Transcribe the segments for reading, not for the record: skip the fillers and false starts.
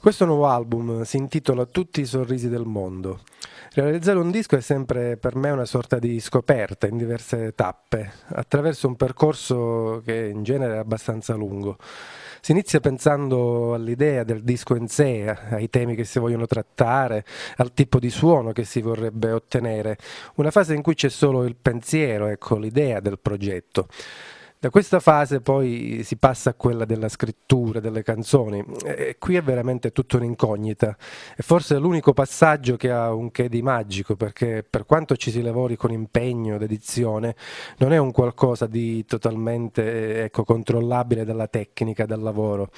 Questo nuovo album si intitola Tutti i sorrisi del mondo. Realizzare un disco è sempre per me una sorta di scoperta in diverse tappe, attraverso un percorso che in genere è abbastanza lungo. Si inizia pensando all'idea del disco in sé, ai temi che si vogliono trattare, al tipo di suono che si vorrebbe ottenere, una fase in cui c'è solo il pensiero, ecco, l'idea del progetto. Da questa fase poi si passa a quella della scrittura, delle canzoni, e qui è veramente tutto un'incognita. E forse è l'unico passaggio che ha un che di magico, perché per quanto ci si lavori con impegno, dedizione, non è un qualcosa di totalmente ecco, controllabile dalla tecnica, dal lavoro.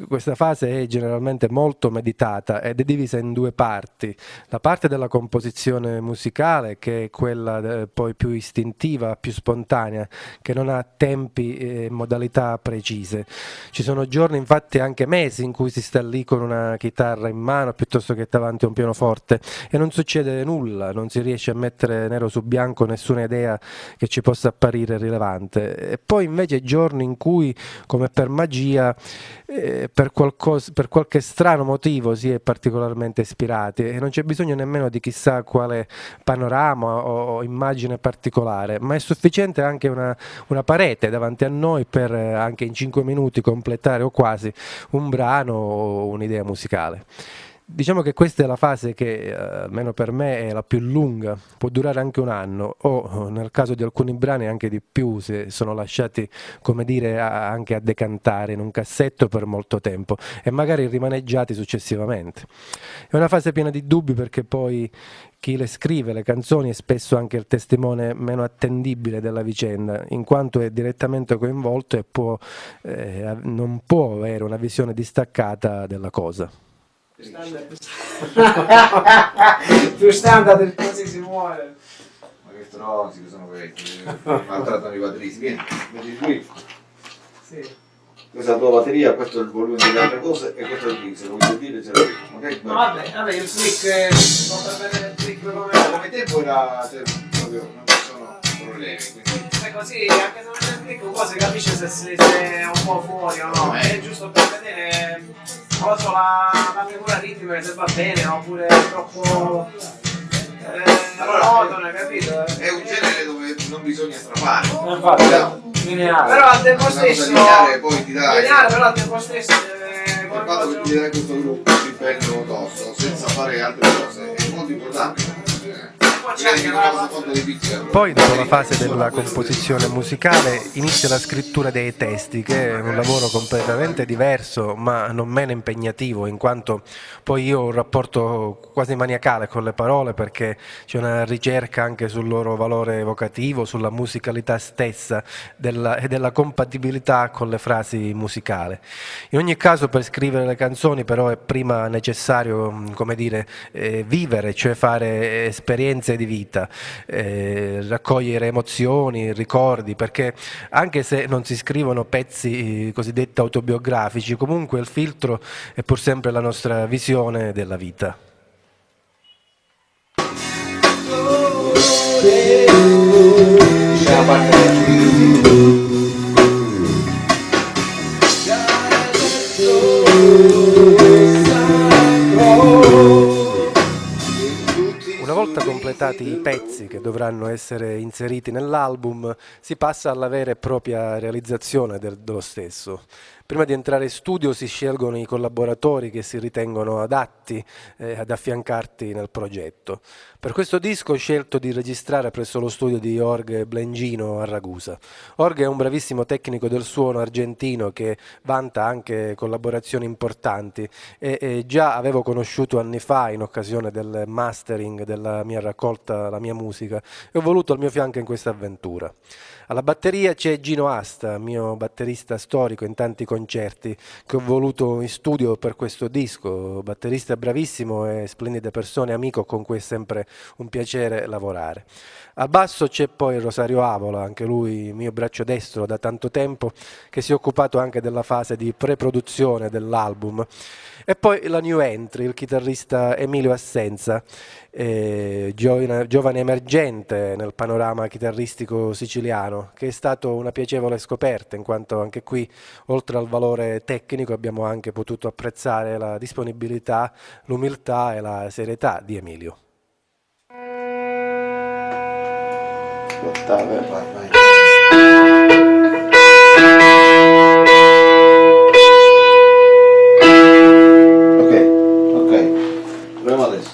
Questa fase è generalmente molto meditata ed è divisa in due parti. La parte della composizione musicale, che è quella poi più istintiva, più spontanea, che non ha tempi e modalità precise. Ci sono giorni, infatti anche mesi, in cui si sta lì con una chitarra in mano piuttosto che davanti a un pianoforte e non succede nulla, non si riesce a mettere nero su bianco nessuna idea che ci possa apparire rilevante. E poi invece giorni in cui, come per magia, per qualche strano motivo si è particolarmente ispirati e non c'è bisogno nemmeno di chissà quale panorama o immagine particolare, ma è sufficiente anche una parete davanti a noi per anche in 5 minuti completare o quasi un brano o un'idea musicale. Diciamo che questa è la fase che, almeno per me, è la più lunga, può durare anche un anno o nel caso di alcuni brani anche di più se sono lasciati, come dire, anche a decantare in un cassetto per molto tempo e magari rimaneggiati successivamente. È una fase piena di dubbi perché poi chi le scrive, le canzoni, è spesso anche il testimone meno attendibile della vicenda, in quanto è direttamente coinvolto e non può avere una visione distaccata della cosa. Più standard così si muore. Ma che stronzi che sono questi, maltrattano i quadristi. Vieni qui. Sì. Questa è la tua batteria, questo è il volume delle altre cose e questo è il click, se lo vuoi dire ce l'ho io. Okay? No, vabbè, il click, potrebbe vedere il click Come tempo era, cioè, proprio non ci sono problemi, quindi... così, anche se non c'è il click un po' si capisce se è un po' fuori o no, è giusto per vedere, non so, la figura ritmica se va bene oppure è troppo monotona, capito? È un genere dove non bisogna strafare. Infatti, lineare. Però al tempo stesso lineare, poi ti dai lineare, però al tempo stesso il fatto che ti dai questo gruppo di bello tosto senza fare altre cose è molto importante. Poi dopo la fase della composizione musicale inizia la scrittura dei testi, che è un lavoro completamente diverso ma non meno impegnativo, in quanto poi io ho un rapporto quasi maniacale con le parole perché c'è una ricerca anche sul loro valore evocativo, sulla musicalità stessa e della compatibilità con le frasi musicali. In ogni caso per scrivere le canzoni però è prima necessario, come dire, vivere, cioè fare esperienze di vita, raccogliere emozioni, ricordi, perché anche se non si scrivono pezzi cosiddetti autobiografici, comunque il filtro è pur sempre la nostra visione della vita. Una volta completati i pezzi che dovranno essere inseriti nell'album, si passa alla vera e propria realizzazione dello stesso. Prima di entrare in studio si scelgono i collaboratori che si ritengono adatti ad affiancarti nel progetto. Per questo disco ho scelto di registrare presso lo studio di Jorge Blengino a Ragusa. Jorge è un bravissimo tecnico del suono argentino che vanta anche collaborazioni importanti e già avevo conosciuto anni fa in occasione del mastering della mia raccolta La mia musica e ho voluto al mio fianco in questa avventura. Alla batteria c'è Gino Asta, mio batterista storico in tanti concerti, che ho voluto in studio per questo disco, batterista bravissimo e splendide persone, amico con cui è sempre un piacere lavorare. Al basso c'è poi Rosario Avola, anche lui mio braccio destro da tanto tempo, che si è occupato anche della fase di pre-produzione dell'album E poi la new entry, il chitarrista Emilio Assenza, giovane emergente nel panorama chitarristico siciliano, che è stato una piacevole scoperta, in quanto anche qui, oltre al valore tecnico, abbiamo anche potuto apprezzare la disponibilità, l'umiltà e la serietà di Emilio. Ottave, vai. Ok, proviamo adesso.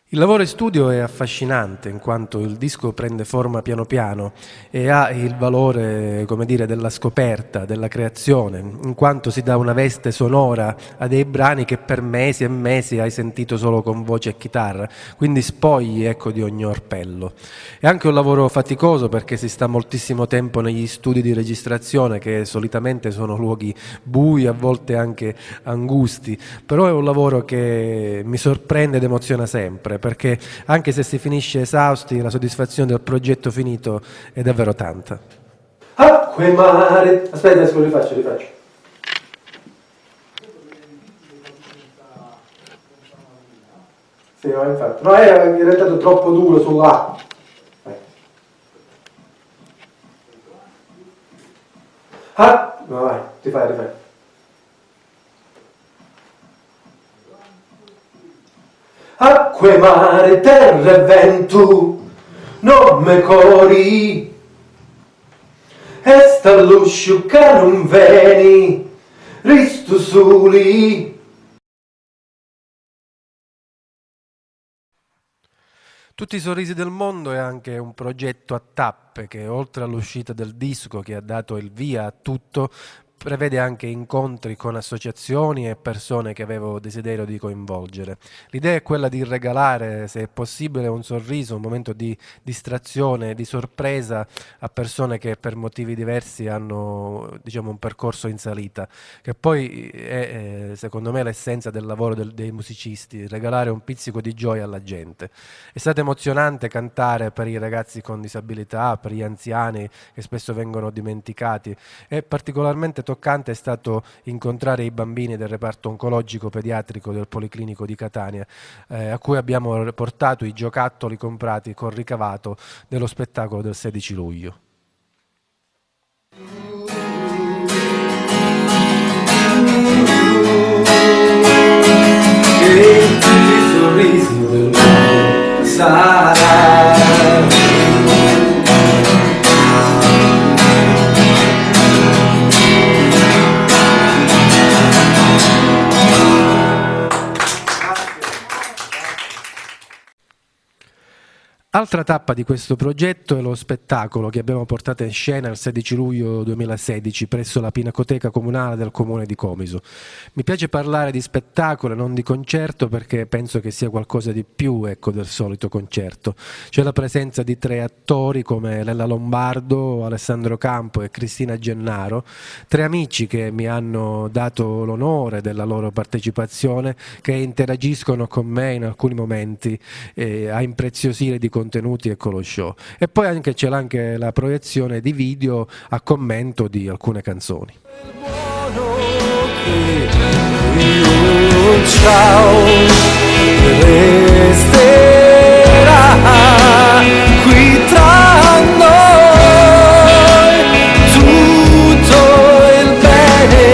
Il lavoro in studio è affascinante in quanto il disco prende forma piano piano e ha il valore, come dire, della scoperta, della creazione, in quanto si dà una veste sonora a dei brani che per mesi e mesi hai sentito solo con voce e chitarra, quindi spogli, ecco, di ogni orpello. È anche un lavoro faticoso perché si sta moltissimo tempo negli studi di registrazione, che solitamente sono luoghi bui, a volte anche angusti, però è un lavoro che mi sorprende ed emoziona sempre, perché anche se si finisce esausti, la soddisfazione del progetto finito è davvero tanta. Acque mare. Aspetta, adesso li faccio. Sì, no, infatti. No, era diventato troppo duro su A. Ah, no, vai, rifai. Acque, mare, terra e vento, non me cori, e sta l'uscio che non veni, risto soli. Tutti i sorrisi del mondo è anche un progetto a tappe che, oltre all'uscita del disco che ha dato il via a tutto, prevede anche incontri con associazioni e persone che avevo desiderio di coinvolgere. L'idea è quella di regalare, se è possibile, un sorriso, un momento di distrazione, di sorpresa a persone che per motivi diversi hanno, diciamo, un percorso in salita, che poi è secondo me l'essenza del lavoro dei musicisti, regalare un pizzico di gioia alla gente. È stato emozionante cantare per i ragazzi con disabilità, per gli anziani che spesso vengono dimenticati, e particolarmente toccante è stato incontrare i bambini del reparto oncologico pediatrico del Policlinico di Catania, a cui abbiamo portato i giocattoli comprati col ricavato dello spettacolo del 16 luglio. Che i sorrisi del mondo sarà. Altra tappa di questo progetto è lo spettacolo che abbiamo portato in scena il 16 luglio 2016 presso la Pinacoteca Comunale del Comune di Comiso. Mi piace parlare di spettacolo e non di concerto perché penso che sia qualcosa di più, ecco, del solito concerto. C'è la presenza di 3 attori come Lella Lombardo, Alessandro Campo e Cristina Gennaro, 3 amici che mi hanno dato l'onore della loro partecipazione, che interagiscono con me in alcuni momenti a impreziosire di contenuti e con lo show. E poi c'è anche la proiezione di video a commento di alcune canzoni. Ciao, resterà. qui tra noi, tutto il bene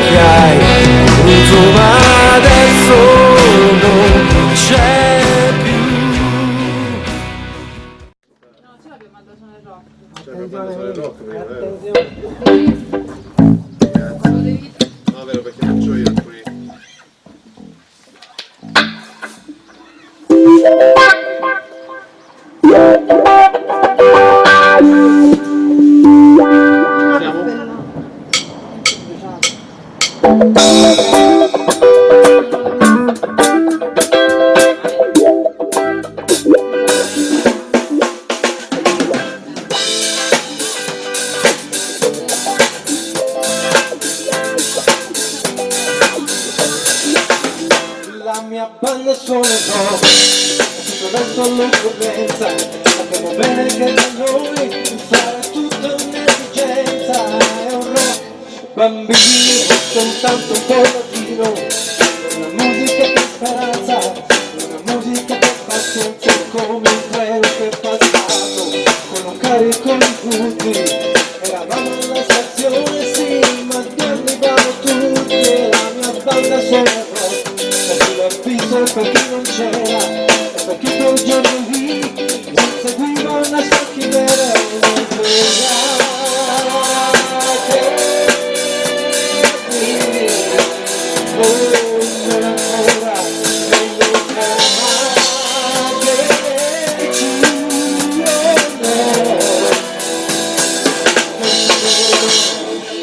che hai voluto ma adesso non c'è più. No, vero, perché faccio io alcuni. La mia banda suona rock, tutto adesso all'occorrenza, sappiamo bene che da noi fare tutto un'esigenza, è un rock bambini, soltanto un po' latino, una musica che speranza, una musica che pazienza, come un treno che fa stato, con un carico di punti, eravamo alla stazione sì, ma ti arrivamo tutti, la mia banda suona rock. L'avviso per chi non c'era e per chi quel giorno lì non seguiva una sua chimera e non non ancora meglio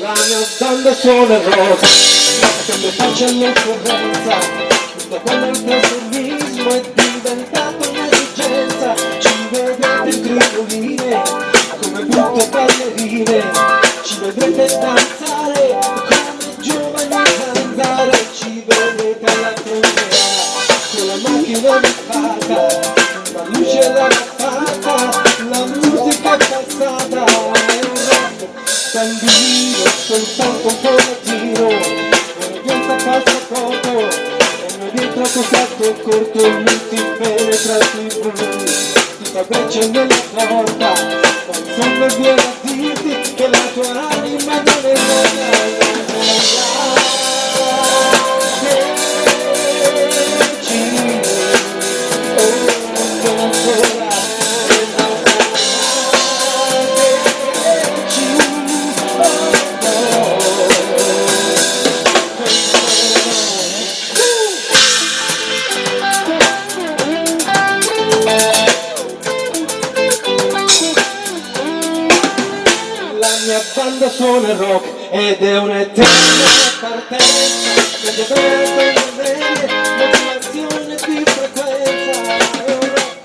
la mia banda suona rock quando faccio all'occorrenza. Quando il trasformismo è diventato un'esigenza, ci vedete in trioline come brutte ballerine, ci vedrete danzare come giovani zanzare, ci vedete alla frontiera con la macchina buffata, la luce raffata, la musica passata, è un rock bambino, soltanto un po' latino, un'udienza passa poco. Dietro cosato corto non ti penetra sui bruni, ti fa breccia nella porta, quando viene a dirti che la tua anima non è buona, banda suona il rock ed è un'eterna partenza che deve avere modulazione di frequenza, è un rock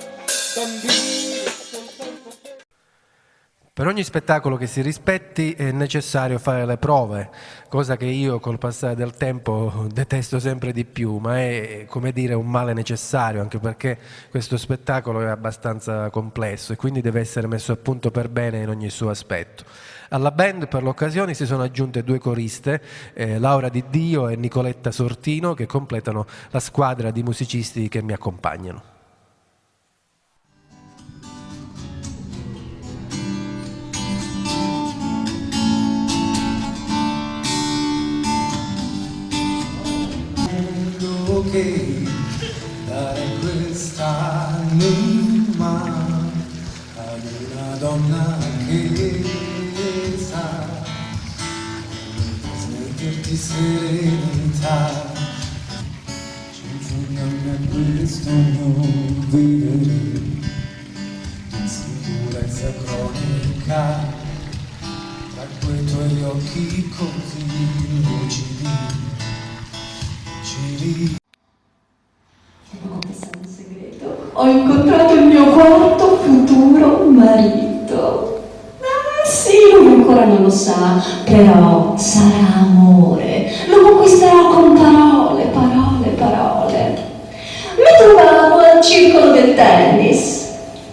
bambino soltanto. Per ogni spettacolo che si rispetti è necessario fare le prove, cosa che io col passare del tempo detesto sempre di più, ma è, come dire, un male necessario, anche perché questo spettacolo è abbastanza complesso e quindi deve essere messo a punto per bene in ogni suo aspetto. Alla band per l'occasione si sono aggiunte due coriste, Laura Di Dio e Nicoletta Sortino, che completano la squadra di musicisti che mi accompagnano. Che dare quest'anima ad una donna che sa trasmetterti serenità, ci insegnami a questo mio vivere in sicurezza cronica tra quei tuoi occhi così lucidi. Devo confessare un segreto. Ho incontrato il mio quarto futuro marito. Sì, lui ancora non lo sa, però sarà amore. Lo conquisterò con parole, parole, parole. Mi trovavo al circolo del tennis.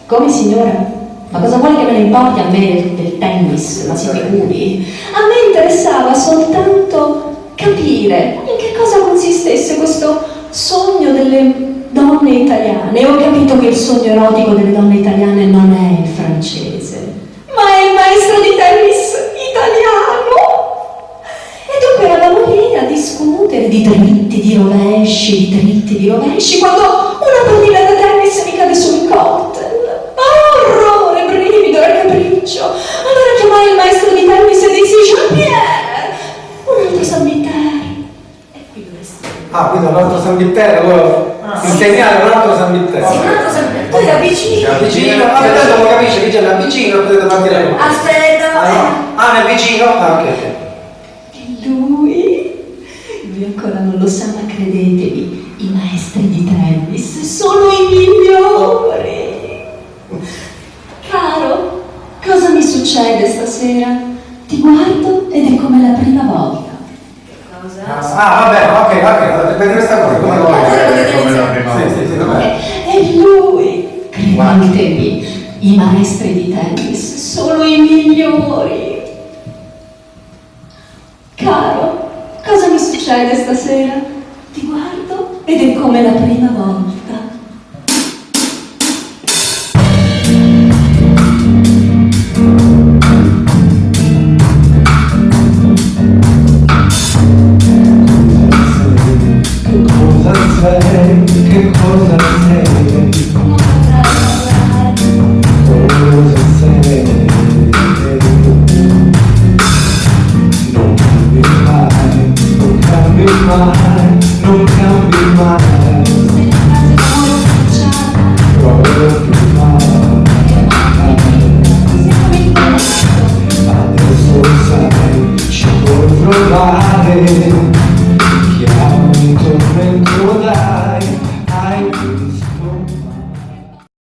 Come, signora? Ma cosa vuole che me ne importi a me del tennis? Ma si figuri. A me interessava soltanto capire in che cosa consistesse questo sogno delle donne italiane e ho capito che il sogno erotico delle donne italiane non è il francese, ma è il maestro di tennis italiano. E dunque eravamo lì a discutere di dritti, di rovesci, di dritti, di rovesci, quando una pallina da tennis mi cade sul cocktail. Orrore, brivido e capriccio. Allora chiamai il maestro di tennis e dissi: Jean-Pierre, un altro San Mitter. E qui dove stai? Ah, quindi un altro San Mitter, allora insegnare un altro San Mitter. Sì, un altro San Mitter. Tu era vicino. Vicino, vabbè, tanto lo capisce, dice là vicino, potete partire. Aspetta. Nel vicino? Ah, ok. Lui ancora non lo sa, ma credetevi, i maestri di tennis sono i migliori. Caro, cosa mi succede stasera? Ti guardo ed è come la prima volta. Cosa? Vabbè, ok, per questa cosa come lo come la prima volta. Sì, vabbè. E lui, credetemi, i maestri di tennis sono i migliori. Caro, cosa mi succede stasera? Ti guardo ed è come la prima volta.